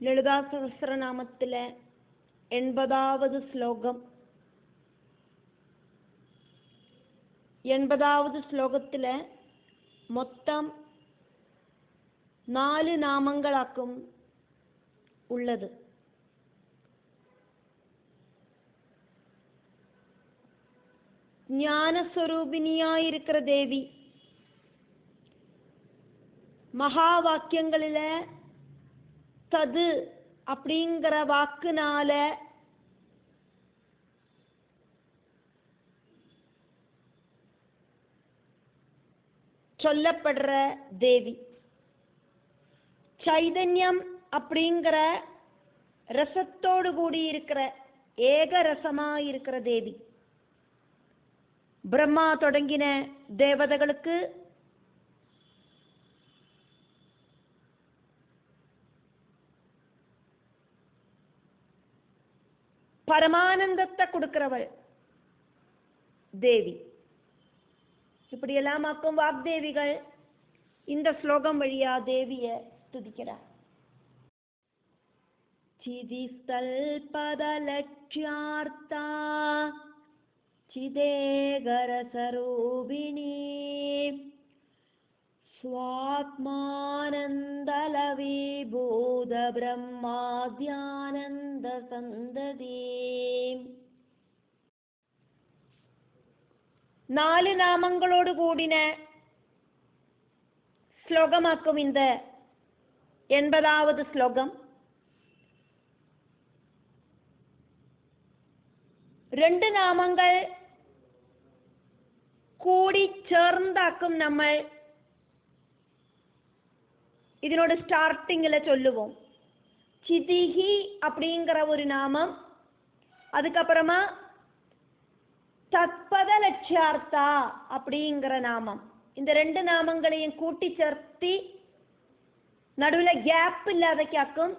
ലളിതാ സഹസ്രനാമത്തിലെ 80ാவது ശ്ലോകം. 80ാவது ശ്ലോകത്തിലെ മൊത്തം 4 നാമങ്ങളാക്കും ഉള്ളത്. ஞானஸ்வரூபிணியாயிருக்கிற தேவி மகாவாக்கியங்களில தது அப்படிங்கிற வாக்குனால சொல்லப்படுற தேவி. சைதன்யம் அப்படிங்கிற ரசத்தோடு கூடி இருக்கிற ஏக ரசமா இருக்கிற தேவி. பிரம்மா தொடங்கின தேவதைகளுக்கு பரமானந்தத்தை கொடுக்கிறவள் தேவி. இப்படியெல்லாம் ஆக்கும் வாக்தேவிகள் இந்த ஸ்லோகம் வழியா தேவிய துதிக்கிறார். சிதிஸ்தல்பதலட்சியார்த்தா சிதேகரசரூபிணி ஸ்வாத்மானந்தலவிபூத பிரம்மாத்யானந்த சந்ததி. 4 നാമങ്ങളോട് കൂടിന ശ്ലോകമാക്കും இந்த 80ാவது ശ്ലോകം. 2 നാമങ്ങൾ കൂടി ചേർந்தாക്കും നമ്മൾ இதனோட ஸ்டார்டிங்ல சொல்லுவோம். சிதிஹி அப்படிங்கிற ஒரு நாமம், அதுக்கப்புறமா தத்பத லட்சியார்த்தா அப்படிங்கிற நாமம். இந்த 2 நாமங்களையும் கூட்டி சேர்த்தி நடுவுல கேப் இல்லாதக்காக்கும்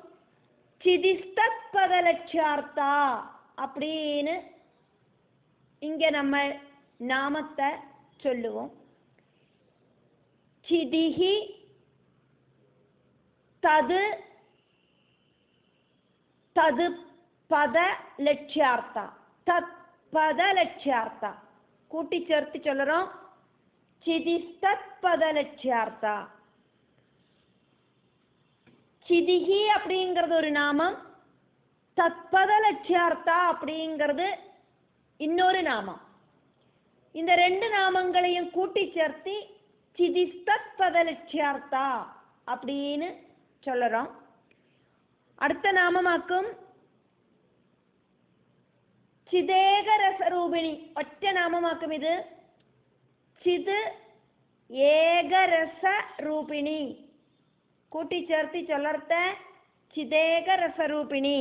சிதிஸ்தத்பத லட்சியார்த்தா அப்படின்னு இங்க நம்ம நாமத்தை சொல்லுவோம். சிதிஹி தது தது பத லட்சியார்த்தா, தத் பத லட்சியார்த்தா கூட்டி சேர்த்து சொல்றோம். சிதிஸ்தத் பத லட்சியார்த்தா. சிதிஹி அப்படிங்கிறது ஒரு நாமம், தத்பத லட்சியார்த்தா அப்படிங்கிறது இன்னொரு நாமம். இந்த 2 நாமங்களையும் கூட்டி சேர்த்து சிதிஸ்தத் பத லட்சியார்த்தா அப்படின்னு சொல்றோம். அடுத்த நாமமாக்கும் சிதேகரசரூபிணி, ஒற்ற நாமமாக்கும் இது. சிது ஏகரச ரூபிணி கூட்டி சேர்த்து சொல்லறத சிதேகரசரூபிணி.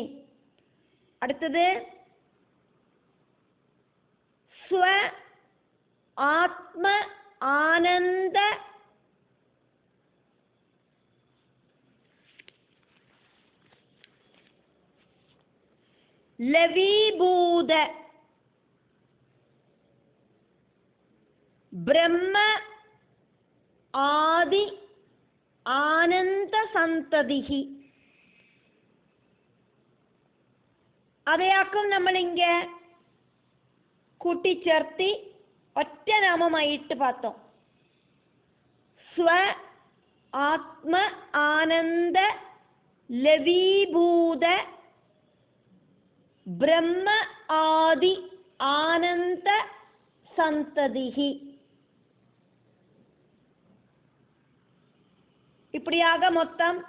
அடுத்தது ஸ்வ ஆத்ம ஆனந்த லவீபூத பிரம்ம ஆதி ஆனந்த சந்ததிஹி. അതെയാക്കും നമ്മൾ ഇങ്ങ കൂട്ടിച്ചേർത്തി ഒറ്റ നാമമായിട്ട് പാത്തോ. സ്വ ആത്മ ആനന്ദ ലവീഭൂത பிரம்ம ஆதி ஆனந்த சந்ததிஹி. இப்படியாக மொத்தம்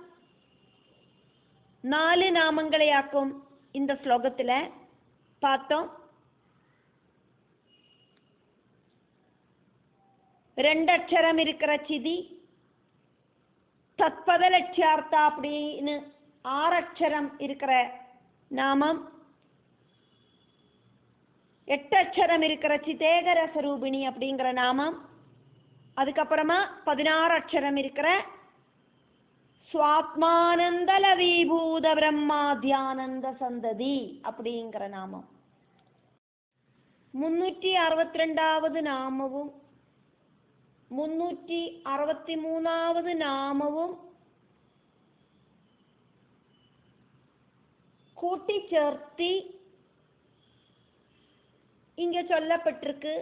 4 நாமங்களையாக்கும் இந்த ஸ்லோகத்துல பார்த்தோம். 2 அக்ஷரம் இருக்கிற சிதி, தத்பத லட்சியார்த்தா அப்படின்னு 6 அக்ஷரம் இருக்கிற நாமம், 8 அக்ஷரம் இருக்கிற சிதேகரசரூபிணி அப்படிங்கிற நாமம், அதுக்கப்புறமா 16 அக்ஷரம் இருக்கிற ஸ்வாத்மானந்தல விபூத பிரம்மாத்யானந்த சந்ததி அப்படிங்கிற நாமம். 362வது நாமവും 363வது நாமവും கூட்டிச்சேர்த்தி இங்க சொல்லப்பட்டிருக்கு.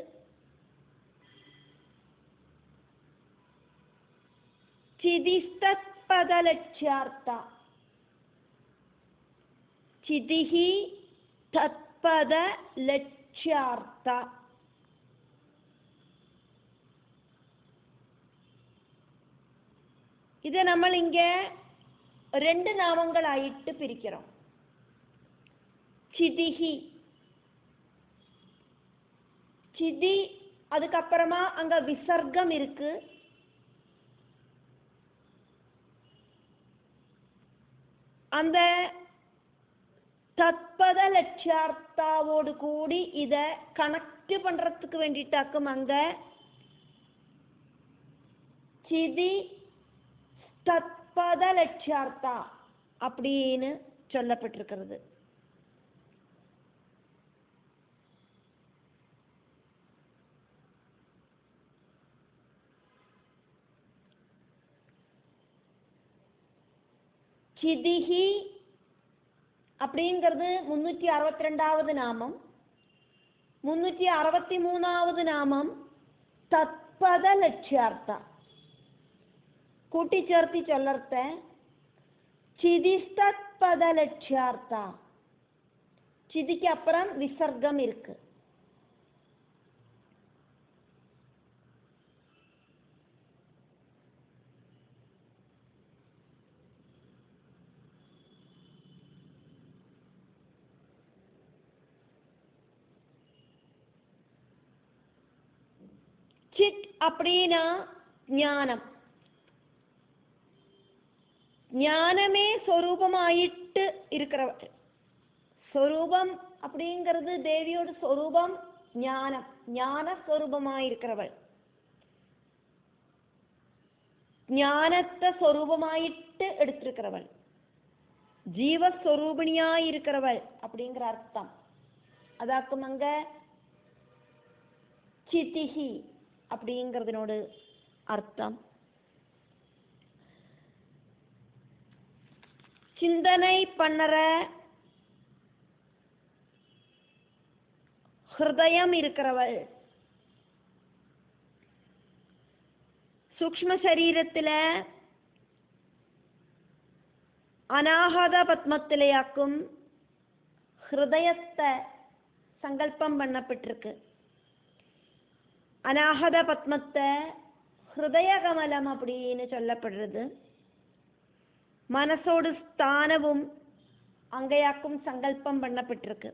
சிதிஸ்தத்பதலட்சியார்த்தா. சிதிஹி தத்பதலட்சியார்த்தா. இதை நம்ம இங்க ரெண்டு நாமங்களாயிட்டு பிரிக்கிறோம். சிதிஹி, சிதி, அதுக்கப்புறமா அங்க விசர்க்கம் இருக்கு. அந்த தத்பத லட்சியார்த்தாவோடு கூடி இத கனெக்ட் பண்றதுக்கு வேண்டிட்டாக்கும் அங்க சிதி தத்பத லட்சியார்த்தா அப்படின்னு சொல்லப்பட்டிருக்கிறது. சிதிஹி அப்படிங்கிறது 362வது நாமம். 363வது நாமம் தத்பத லட்சியார்த்தா. கூட்டிச்சேர்த்தி சொல்லர்த்த சிதிஸ்தத்பத லட்சியார்த்தா. சிதிக்கு அப்புறம் விசர்க்கம் இருக்கு. சித் அப்படின்னா ஞானம். ஞானமே சொரூபமாயிட்டு இருக்கிறவள். சொரூபம் அப்படிங்கிறது தேவியோட சொரூபம் ஞானம். ஞான சொரூபமாயிருக்கிறவள். ஞானத்தை சொரூபமாயிட்டு எடுத்திருக்கிறவள். ஜீவஸ்வரூபிணியாயிருக்கிறவள் அப்படிங்கிற அர்த்தம். அதாக்கும் அங்க சிதிஹி அப்படிங்கிறதுனோடு அர்த்தம். சிந்தனை பண்ணற ஹிருதயம் இருக்கிறவள். சூக்ஷ்ம சரீரத்துல அநாகத பத்மத்திலேயாக்கும் ஹிருதயத்தை சங்கல்பம் பண்ணப்பட்டிருக்கு. அநாகத பத்மத்தை ஹிருதய கமலம் அப்படின்னு சொல்லப்படுறது. மனசோடு ஸ்தானவும் அங்கேயாக்கும் சங்கல்பம் பண்ணப்பட்டிருக்கு.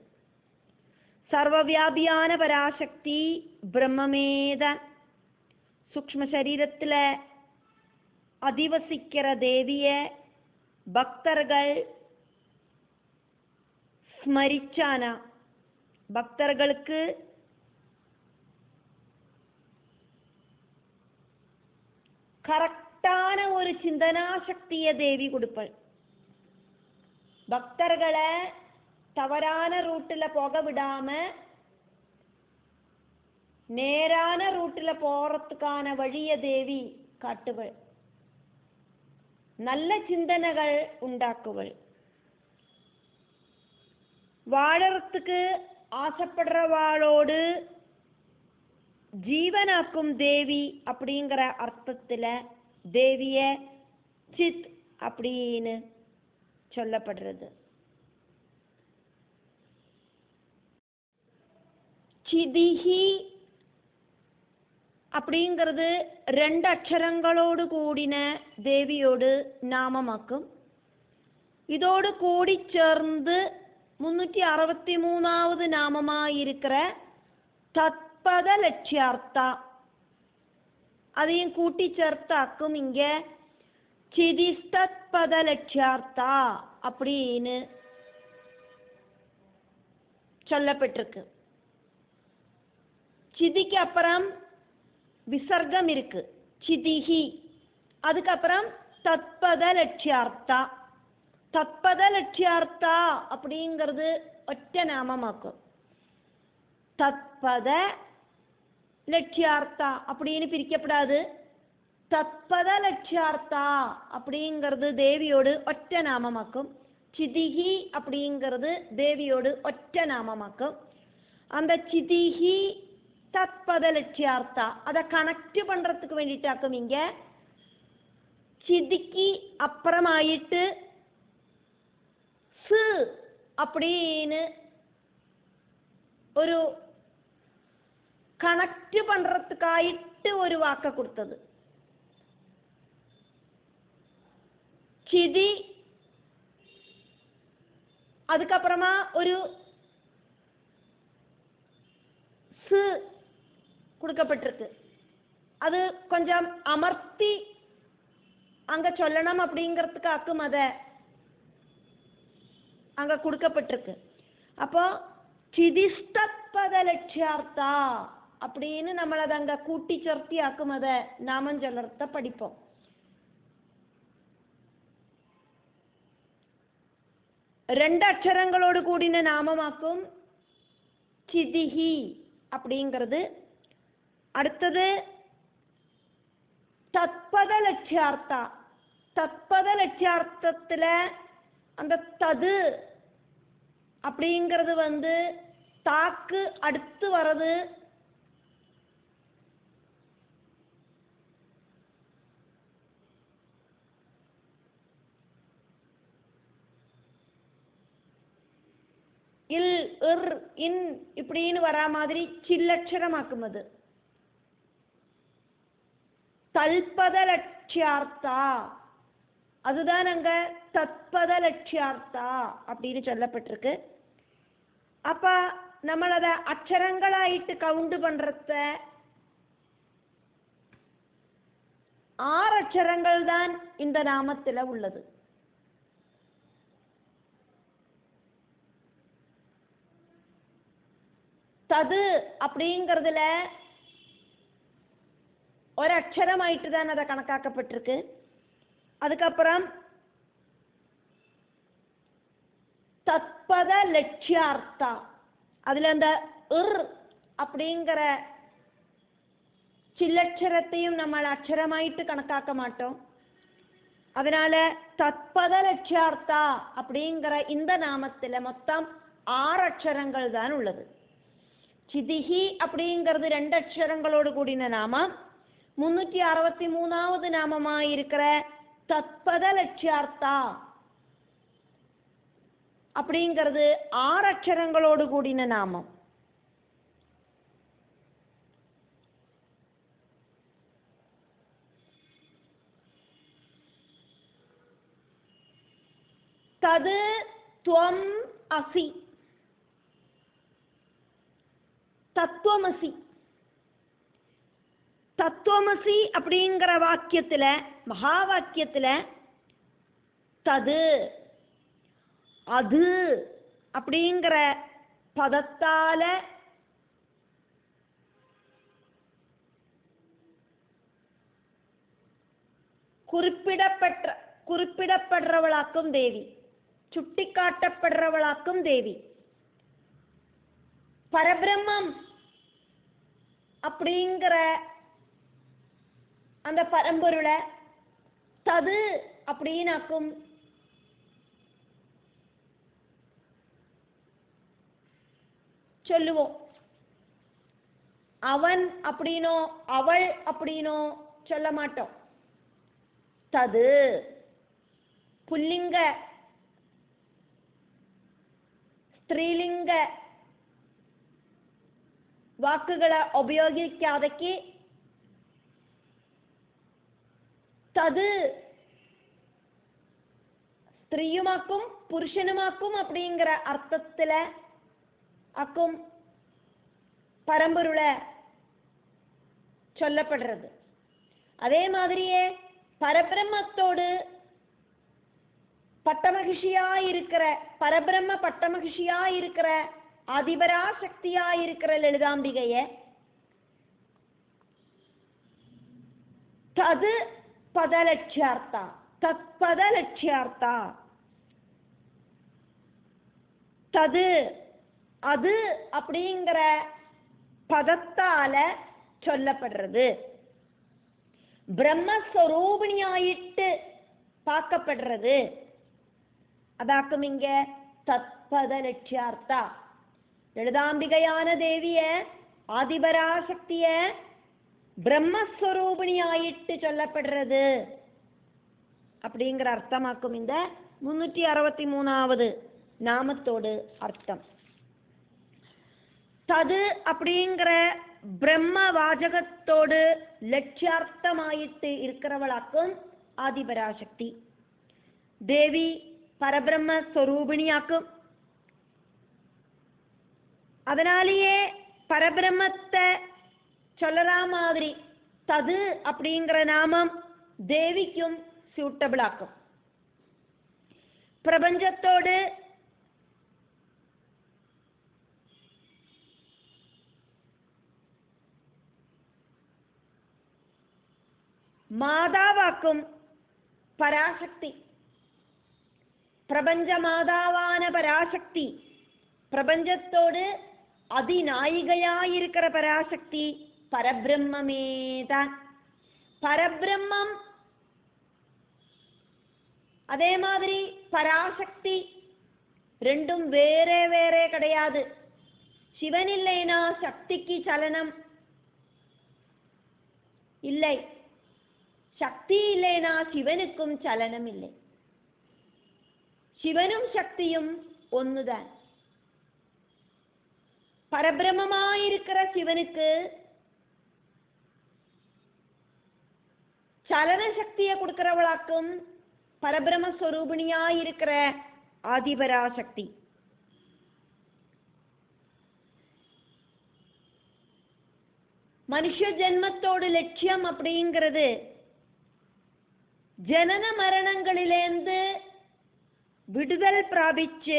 சர்வவியாபியான பராசக்தி பிரம்மமேதான். சூக்ஷ்ம சரீரத்துல அதிவசிக்கிற தேவிய பக்தர்கள் ஸ்மரிச்சானா பக்தர்களுக்கு கரெக்டான ஒரு சிந்தனா சக்தியை தேவி கொடுப்பள். பக்தர்களை தவறான ரூட்டுல போக விடாம நேரான ரூட்டுல போறதுக்கான வழிய தேவி காட்டுவள். நல்ல சிந்தனைகள் உண்டாக்குவள். வாழறதுக்கு ஆசைப்படுறவாளோடு ஜீவனாக்கும் தேவி அப்படிங்கிற அர்த்தத்துல தேவிய சித் அப்படின்னு சொல்லப்படுறது. சிதிஹி அப்படிங்கிறது 2 அக்ஷரங்களோடு கூடின தேவியோடு நாமமாக்கும். இதோடு கூடி சேர்ந்து 363வது நாமமாயிருக்கிற தத்பத லட்சியார்த்தா அதையும் கூட்டி சேர்த்தாக்கும் இங்க சிதிஸ்தத்பத லட்சியார்த்தா அப்படின்னு சொல்லப்பட்டிருக்கு. சிதிக்கு அப்புறம் விசர்க்கம் இருக்கு. சிதிஹி, அதுக்கப்புறம் தத்பத லட்சியார்த்தா. தத்பத லட்சியார்த்தா அப்படிங்கிறது ஒற்ற நாமமாக்கும். தத்பத லட்சியார்த்தா அப்படின்னு பிரிக்கப்படாது. தத்பத லட்சியார்த்தா அப்படிங்கிறது தேவியோடு ஒற்ற நாமமாக்கும். சிதிஹி அப்படிங்கிறது தேவியோடு ஒற்ற நாமமாக்கும். அந்த சிதிஹி தத்பத லட்சியார்த்தா அதை கனெக்ட் பண்றதுக்கு வேண்டிட்டாக்கும். இங்க சிதிக்கு அப்புறமாயிட்டு சு அப்படின்னு ஒரு கனெக்ட் பண்றதுக்காயிட்டு ஒரு வாக்க கொடுத்தது. சிதி அதுக்கப்புறமா ஒரு சு கொடுக்கப்பட்டிருக்கு. அது கொஞ்சம் அமர்த்தி அங்க சொல்லணும் அப்படிங்கிறதுக்கு அக்கும் அதை அங்க கொடுக்கப்பட்டிருக்கு. அப்போ சிதிஸ்தத்பத லட்சியார்த்தா அப்படின்னு നമ്മൾ அதை அங்க கூட்டி சேர்த்தி ஆக்கும் அதை நாமம் சொல்லறத படிப்போம். ரெண்டு அக்ஷரங்களோடு கூடின நாமமாக்கும் சிதிஹி அப்படிங்கிறது. அடுத்தது தத்பத லட்சியார்த்தா. தத்பத லட்சியார்த்தத்துல அந்த தது அப்படிங்கிறது தாக்கு அடுத்து வர்றது. இல் இர் இன் இப்படின்னு வரா மாதிரி சில்லட்சரமாக்கும். அது தல்பத லட்சியார்த்தா. அதுதான் அங்க தத்பத லட்சியார்த்தா அப்படின்னு சொல்லப்பட்டிருக்கு. அப்ப നമ്മൾ அதை அக்ஷரங்களாயிட்டு கவுண்ட் பண்றத 6 அக்ஷரங்கள் தான் இந்த நாமத்துல உள்ளது. தது அப்படிங்கிறதுல ஒரு அக்ஷரமாயிட்டு தான் அதை கணக்காக்கப்பட்டிருக்கு. அதுக்கப்புறம் தத்பத லட்சியார்த்தா. அதுல அந்த இர் அப்படிங்கிற சில்லட்சரத்தையும் நம்ம அக்ஷரமாயிட்டு கணக்காக்க மாட்டோம். அதனால தத்பத லட்சியார்த்தா அப்படிங்கிற இந்த நாமத்துல மொத்தம் 6 அக்ஷரங்கள் தான் உள்ளது. சிதிஹி அப்படிங்கிறது 2 அக்ஷரங்களோடு கூடின நாமம். 363வது நாமமாயிருக்கிற தத்பத லட்சியார்த்தா அப்படிங்கிறது 6 அக்ஷரங்களோடு கூடின நாமம். தது துவம் அசி. தத்துவமசி. தத்துவமசி அப்படிங்கிற வாக்கியத்துல மகா வாக்கியத்துல தது அது அப்படிங்கிற பதத்தால குறிப்பிடப்படுறவளாக்கும் தேவி, சுட்டிக்காட்டப்படுறவளாக்கும் தேவி. பரபிரம்மம் அப்படிங்கிற அந்த பரம்பொருளை தது அப்படின்னாக்கும் சொல்லுவோம். அவன் அப்படினோ அவள் அப்படினோ சொல்ல மாட்டோம். தது புல்லிங்க സ്ത്രീലിംഗ വാക്കുകളെ ഉപയോഗിക്കാതെക്ക് തത് സ്ത്രീയുമാക്കും പുരുഷനുമാക്കും அப்படிங்கிற அர்த்தத்துல அக்கும் பரம்பொருளை சொல்லப்படுறது. அதே மாதிரியே பரபிரம்மத்தோடு பட்டமகிஷியாயிருக்கிற பரபிரம்ம பட்டமகிஷியாயிருக்கிற ஆதிபராசக்தியாயிருக்கிற லலிதாம்பிகைய தது பதலட்சியார்த்தா தத்பதலட்சியார்த்தா தது அது அப்படிங்கிற பதத்தால சொல்லப்படுறது. பிரம்மஸ்வரூபிணியாயிட்டு பார்க்கப்படுறது. அதாக்கும் இங்க தத்பத லட்சியார்த்தா. லலிதாம்பிகையான தேவிய ஆதிபராசக்திய பிரம்மஸ்வரூபிணியாயிட்டு சொல்லப்படுறது அப்படிங்கிற அர்த்தமாக்கும் இந்த 363வது நாமத்தோடு அர்த்தம். தது அப்படிங்கிற பிரம்ம வாஜகத்தோடு லட்சியார்த்தமாயிட்டு இருக்கிறவளாக்கும் ஆதிபராசக்தி. தேவி பரபிரம்ம ஸ்வரூபிணியாக்கும். அதனாலேயே பரபிரம்மத்தை சொல்லற மாதிரி தது அப்படிங்கிற நாமம் தேவிக்கும் சூட்டபிள் ஆக்கும். பிரபஞ்சத்தோடு மாதாவாக்கும் பராசக்தி. பிரபஞ்ச மாதாவான பராசக்தி, பிரபஞ்சத்தோடு அதிநாயிகையாயிருக்கிற பராசக்தி பரபிரம்மமேதான். பரபிரம்மம் அதே மாதிரி பராசக்தி ரெண்டும் வேறே வேறே கிடையாது. சிவன் இல்லைனா சக்திக்கு சலனம் இல்லை, சக்தி இல்லைனா சிவனுக்கும் சலனம் இல்லை. சிவனும் சக்தியும் ஒண்ணுதான். பரபிரமமாயிருக்கிற சிவனுக்கு சலன சக்தியை கொடுக்கிறவளாக்கும் பரபிரமஸ்வரூபிணியாயிருக்கிற ஆதிபராசக்தி. மனுஷ ஜென்மத்தோடு லட்சியம் அப்படிங்கிறது ஜனன மரணங்களிலேந்து விடுதல் பிராபிச்சு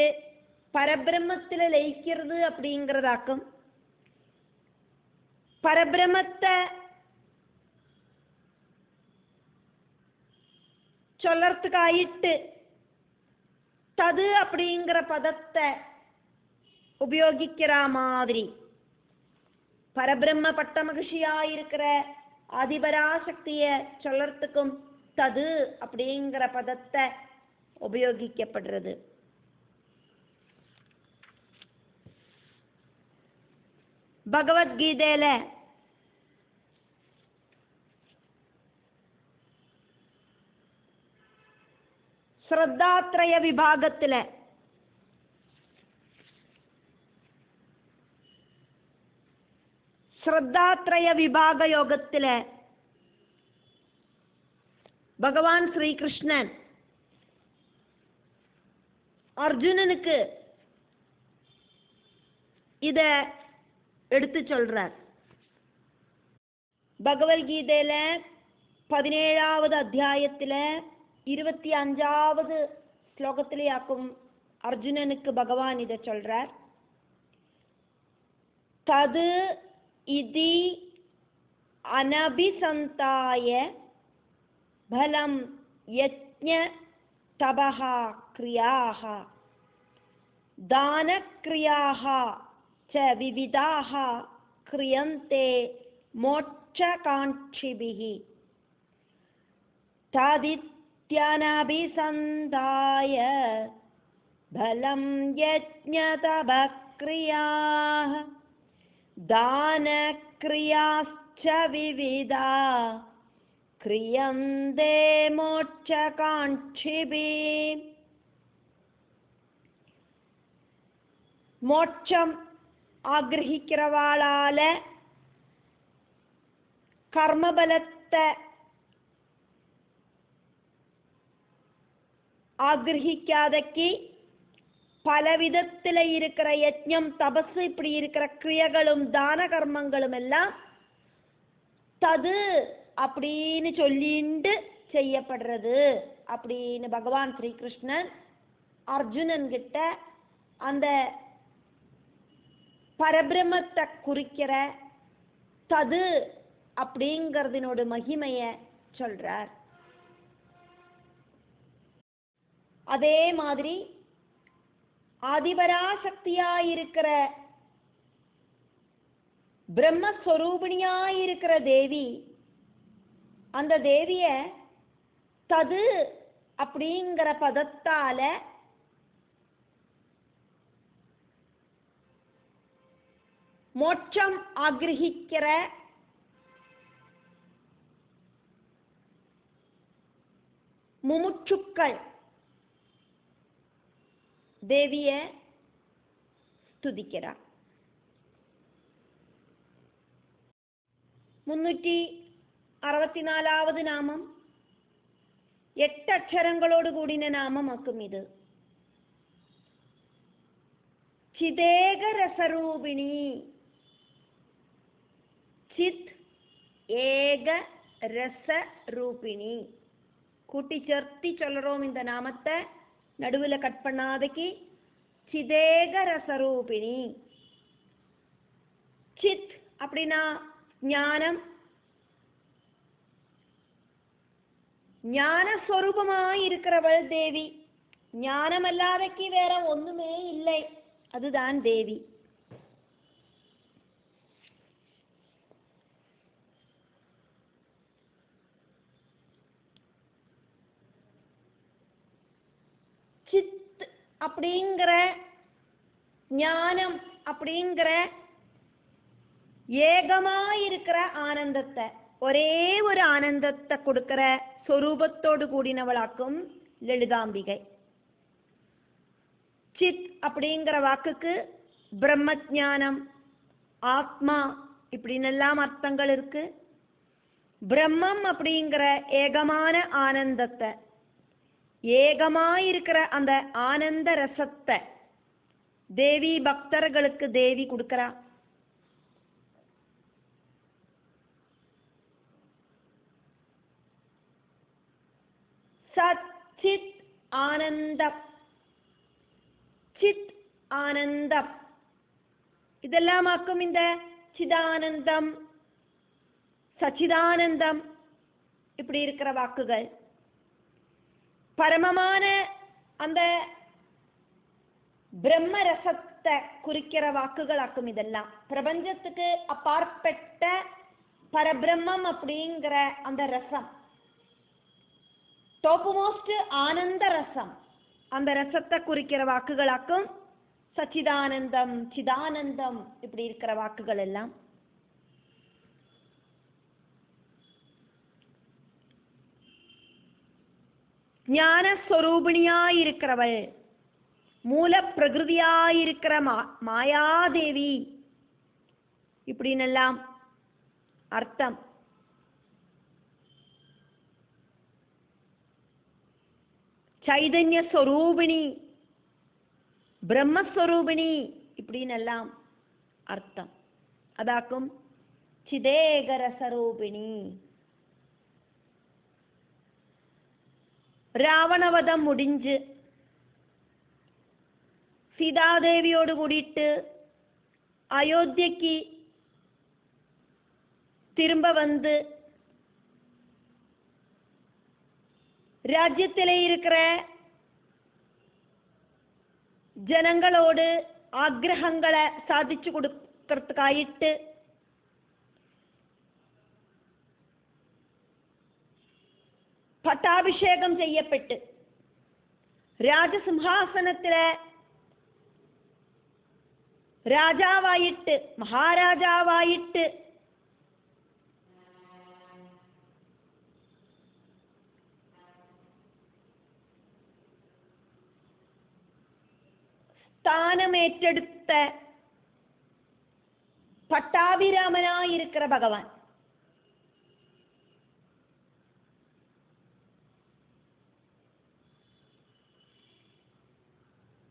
பரபிரம்மத்தில் லயிக்கிறது அப்படிங்கிறதாக்கும். பரபிரம்மத்தை சொல்லறதுக்காயிட்டு தது அப்படிங்கிற பதத்தை உபயோகிக்கிற மாதிரி பரபிரம்ம பட்ட மகிழ்ச்சியாயிருக்கிற ஆதிபராசக்திய சொல்லறதுக்கும் தது அப்படிங்கிற பதத்தை உபயோகிக்கப்படுறது. பகவத்கீதையில ஸ்ரத்தாத்ரய விபாகத்துல ஸ்ரத்தாத்ரய விபாக யோகத்துல பகவான் ஸ்ரீகிருஷ்ணன் அர்ஜுனனுக்கு இத எடுத்து சொல்றார். பகவத்கீதையில 17வது அத்தியாயத்துல 25வது ஸ்லோகத்திலேயாக்கும் அர்ஜுனனுக்கு பகவான் இத சொல்றார். தது இதி அனபிசந்தாய பலம் யஜ்ஞ தபஹ கிரியாஹ தான கிரியாஹ ச விவிதாஹ கிரியந்தே மோட்சகாங்க்ஷிபிஹி ததித்யனபிசந்தாய பலம் யஜ்ஞ தபஹ கிரியாஹ தான கிரியாஸ்ச விவிதா கிரியந்தே மோட்சகாங்க்ஷிபிஹி. மோட்சம் ஆகிரகிக்கிறவாளால கர்மபலத்தை ஆகிரகிக்காதக்கு பலவிதத்தில் இருக்கிற யஜ்ஞம் தபசு இப்படி இருக்கிற கிரியைகளும் தான கர்மங்களும் எல்லாம் தது அப்படின்னு சொல்லிண்டு செய்யப்படுறது அப்படின்னு பகவான் ஸ்ரீகிருஷ்ணன் அர்ஜுனன் கிட்ட அந்த பரபிரமத்தை குறிக்கிற தது அப்படிங்கிறதினோட மகிமைய சொல்றார். அதே மாதிரி ஆதிபராசக்தியாயிருக்கிற பிரம்மஸ்வரூபிணியாயிருக்கிற தேவி, அந்த தேவிய தது அப்படிங்கிற பதத்தால மோட்சம் ஆகிரகிக்கிற முமுட்சுக்கள் தேவிய ஸ்துதிக்கிறார். 364வது நாமம் 8 அக்ஷரங்களோடு கூடின நாமமாக்கும் இது. சிதேக ரசரூபிணி. சித் ஏக ரச ரூபிணி. கூட்டி சேர்த்தி சொல்றோம் இந்த நாமத்தை, நடுவில் கட் பண்ணாதக்கு. சிதேக ரசரூபிணி. சித் அப்படின்னா ஞானம், ஞானஸ்வரூபமாயிருக்கிறவள் தேவி. ஞானமல்லாதக்கு வேற ஒண்ணுமே இல்லை, அதுதான் தேவி. சித் அப்படிங்கிற ஞானம் அப்படிங்கிற ஏகமாயிருக்கிற ஆனந்தத்தை, ஒரே ஒரு ஆனந்தத்தை கொடுக்கிற சொரூபத்தோடு கூடினவளாக்கும் லலிதாம்பிகை. சித் அப்படிங்கிற வாக்குக்கு பிரம்மஜானம், ஆத்மா இப்படின்னு எல்லாம் அர்த்தங்கள் இருக்கு. பிரம்மம் அப்படிங்கிற ஏகமான ஆனந்தத்தை, ஏகமாயிருக்கிற அந்த ஆனந்த ரசத்தை தேவி பக்தர்களுக்கு தேவி கொடுக்கிறா. சச்சித் ஆனந்தம். சித் ஆனந்தம் இதெல்லாம் ஆக்கும் இந்த சிதானந்தம், சச்சிதானந்தம் இப்படி இருக்கிற வாக்குகள். பரமமான அந்த பிரம்ம ரசத்தை குறிக்கிற வாக்குகள் ஆக்கும் இதெல்லாம். பிரபஞ்சத்துக்கு அப்பாற்பட்ட பரபிரம்மம் அப்படிங்கிற அந்த ரசம், டாப் மோஸ்ட் ஆனந்த ரசம், அந்த ரசத்தை குறிக்கிற வாக்குகளாக்கும் சச்சிதானந்தம், சிதானந்தம் இப்படி இருக்கிற வாக்குகள் எல்லாம். ஞானஸ்வரூபிணியாயிருக்கிறவள், மூல பிரகிருதியாயிருக்கிற மாயாதேவி இப்படின்னெல்லாம் அர்த்தம். சைதன்ய ஸ்வரூபிணி, பிரம்மஸ்வரூபிணி இப்படின்னெல்லாம் அர்த்தம். அதாக்கும் சிதேகரசரூபிணி. ராவணவதம் முடிஞ்சு சீதாதேவியோடு கூடிட்டு அயோத்தியக்கு திரும்ப வந்து ராஜ்யத்திலே இருக்கிற ஜனங்களோடு ஆக்ரகங்களை சாதிச்சு கொடுக்கறதுக்காயிட்டு பட்டாபிஷேகம் செய்யப்பட்டு ராஜசிம்ஹாசனத்தில ராஜாவாயிட்டு மகாராஜாவாயிட்டு സ്ഥാനമേറ്റെടുത്ത പട്ടാഭിരാമനായിരിக்கிற பகவான்.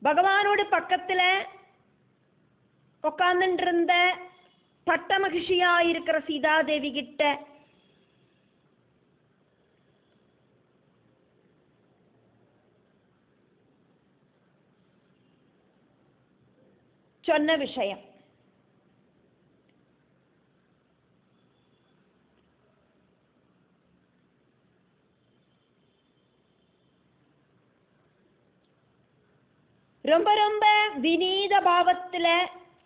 பகவானோட பக்கத்துல உட்கார்ந்துருந்த பட்ட மகிழ்ச்சியாயிருக்கிற சீதாதேவி கிட்ட சொன்ன விஷயம். ரொம்ப ரொம்ப வினீத பாவத்துல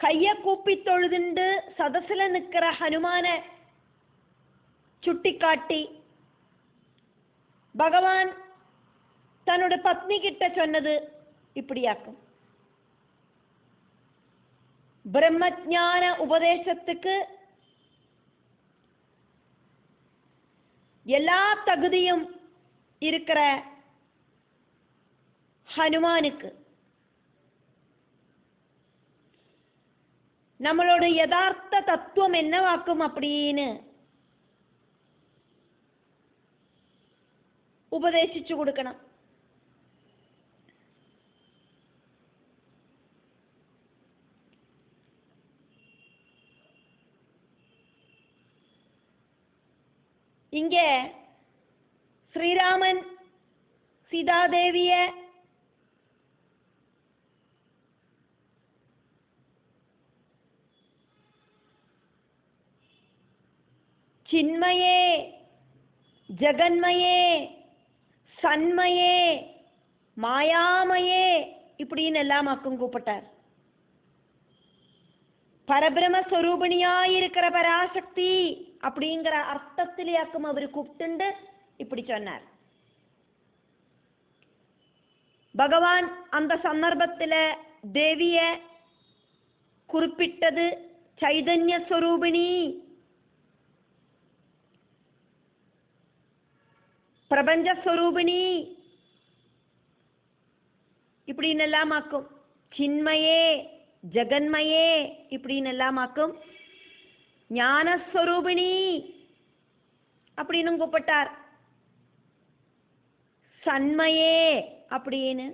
கைய கூப்பி தொழுதுண்டு சதசுல நிக்கிற ஹனுமான சுட்டிக்காட்டி பகவான் தன்னோட பத்னி கிட்ட சொன்னது இப்படியாக்கும். பிரம்மஞான உபதேசத்துக்கு எல்லா தகுதியும் இருக்கிற ஹனுமானுக்கு நம்மளோட யதார்த்த தத்துவம் என்னவாக்கும் அப்படின்னு உபதேசிச்சு கொடுக்கணும். இங்கே ஸ்ரீராமன் சீதாதேவிய சின்மயே, ஜெகன்மயே, சன்மயே, மாயாமயே இப்படின்னு எல்லாம் அக்கும் கூப்பிட்டார். பரபிரமஸ்வரூபிணியாயிருக்கிற பராசக்தி அப்படிங்கிற அர்த்தத்திலேயாக்கும் அவர் கூப்பிட்டு இப்படி சொன்னார். பகவான் அந்த சந்தர்ப்பத்தில் தேவிய குறிப்பிட்டது சைதன்ய ஸ்வரூபிணி, பிரபஞ்சஸ்வரூபிணி இப்படின்னு எல்லாம் ஆக்கும். சின்மயே, ஜெகன்மயே இப்படின்னு எல்லாம் ஆக்கும். ஞானஸ்வரூபிணி அப்படின்னு கூப்பிட்டார். சன்மயே அப்படின்னு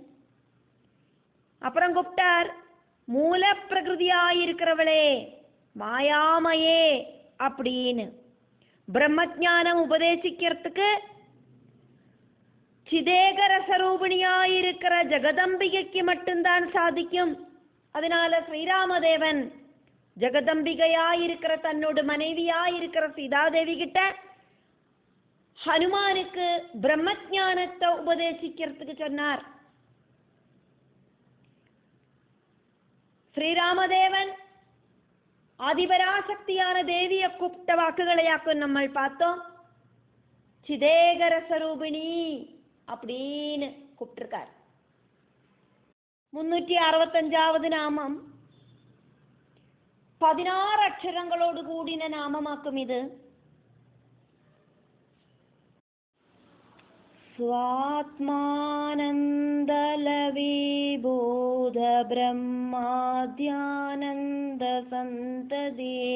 அப்புறம் கூப்பிட்டார். மூல பிரகிருதியாயிருக்கிறவளே மாயாமயே அப்படின்னு பிரம்மஞானம் உபதேசிக்கிறதுக்கு சிதேகர ஸ்வரூபிணியாயிருக்கிற ஜெகதம்பிகைக்கு மட்டும்தான் சாதிக்கும். அதனால ஸ்ரீராமதேவன் ஜெகதம்பிகையாயிருக்கிற தன்னோட மனைவியாயிருக்கிற சீதாதேவி கிட்ட ஹனுமானுக்கு பிரம்மஞானத்தை உபதேசிக்கிறதுக்கு சொன்னார். ஸ்ரீராமதேவன் ஆதிபராசக்தியான தேவியை கூப்பிட்ட வாக்குகளையாக்கும் நம்ம பார்த்தோம். சிதேகர ஸ்வரூபிணி அப்படின்னு கூப்பிட்டிருக்கார். 365வது நாமம் 16 அக்ஷரங்களோடு கூடின நாமமாக்கும் இது. ஸ்வாத்மானந்தலவிபோத பிரம்மாத்யானந்த சந்ததே.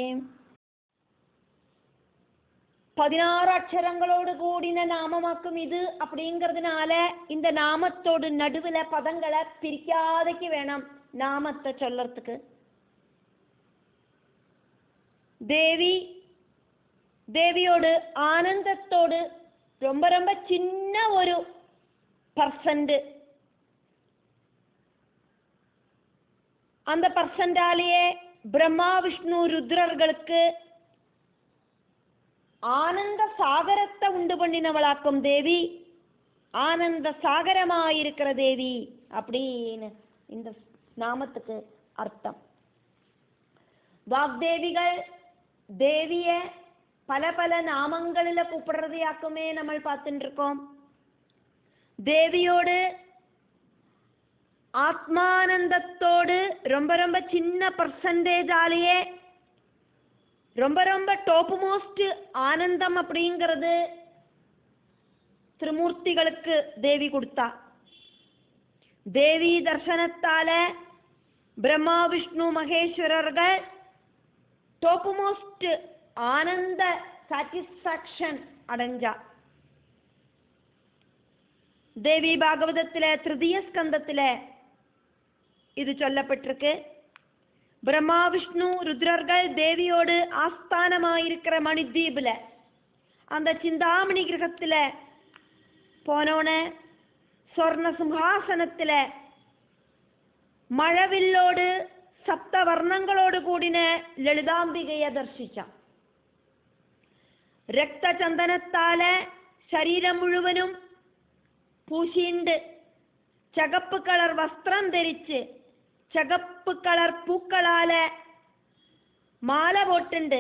16 அக்ஷரங்களோடு கூடின நாமமாக்கும் இது அப்படிங்கிறதுனால இந்த நாமத்தோடு நடுவில் பதங்களை பிரிக்காதைக்கு வேணும் நாமத்தை சொல்லறதுக்கு. தேவியோடு ஆனந்தத்தோடு ரொம்ப ரொம்ப சின்ன ஒரு பர்சன்ட், அந்த பர்சன்டாலேயே பிரம்மா விஷ்ணு ருத்ரர்களுக்கு ஆனந்த சாகரத்தை உண்டு பண்ணினவளாக்கும் தேவி, ஆனந்த சாகரமாயிருக்கிற தேவி அப்படின்னு இந்த நாமத்துக்கு அர்த்தம். வாக்தேவிகள் தேவிய பல பல நாமங்களில் கூப்பிடுறதையாக்குமே நம்ம பார்த்துட்டு இருக்கோம். தேவியோடு ஆத்மானந்தத்தோடு ரொம்ப ரொம்ப சின்ன பர்சன்டேஜாலேயே ரொம்ப ரொம்ப டாப் மோஸ்ட் ஆனந்தம் அப்படிங்கிறது திரிமூர்த்திகளுக்கு தேவி கொடுத்தா. தேவி தர்சனத்தால பிரம்மா விஷ்ணு மகேஸ்வரர்கள் டாப் மோஸ்ட் ஆனந்த சாட்டிஸ்பாக்சன் அடைஞ்சா. தேவி பாகவதத்தில் திருதிய ஸ்கந்தத்தில் இது சொல்லப்பட்டிருக்கு. பிரம்மா விஷ்ணு ருத்ரர்கள் தேவியோடு ஆஸ்தானமாயிருக்கிற மணித்வீபில் அந்த சிந்தாமணி கிரகத்தில் போனோன சொர்ண சிம்ஹாசனத்தில் மழவில்லோடு சப்த வர்ணங்களோடு கூடின லலிதாம்பிகையை தரிசிச்சான். രക്ത ചന്ദനത്താല ശരീരം മുഴുവനും പൂശിണ്ട് ചകപ്പ് കളർ വസ്ത്രം ധരിച്ച് ചകപ്പ് കളർ പൂക്കളാല മാല പോട്ടുണ്ട്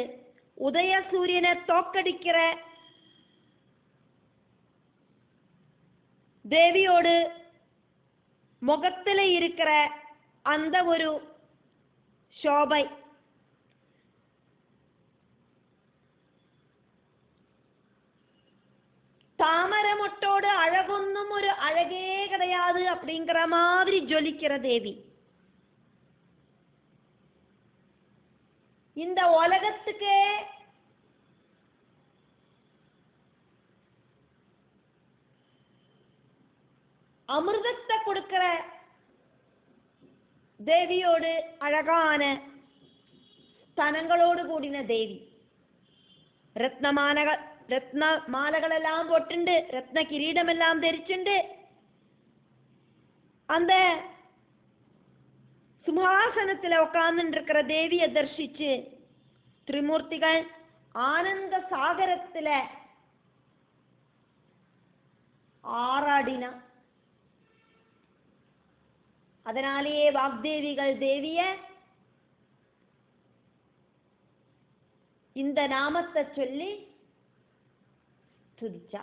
ഉദയസൂര്യനെ തോക്കടിக்கிற தேவியோடு முகத்தில் இருக்கிற அந்த ஒரு ശോഭை. தாமரை மொட்டோடு அழகொன்னும் ஒரு அழகே கிடையாது அப்படிங்கிற மாதிரி ஜொலிக்கிற தேவி. இந்த உலகத்துக்கே அமிர்தத்தை கொடுக்கிற தேவியோடு அழகான ஸ்தனங்களோடு கூடின தேவி. ரத்ன மாலைகளெல்லாம் போட்டுண்டு ரத்ன கிரீடம் எல்லாம் தரிச்சுண்டு அந்த சிம்ஹாசனத்துல உட்கார்ந்து இருக்கிற தேவியை தரிசிச்சு திரிமூர்த்திகள் ஆனந்த சாகரத்துல ஆராடினா. அதனாலேயே வாக்தேவிகள் தேவிய இந்த நாமத்தை சொல்லி துதிச்சா.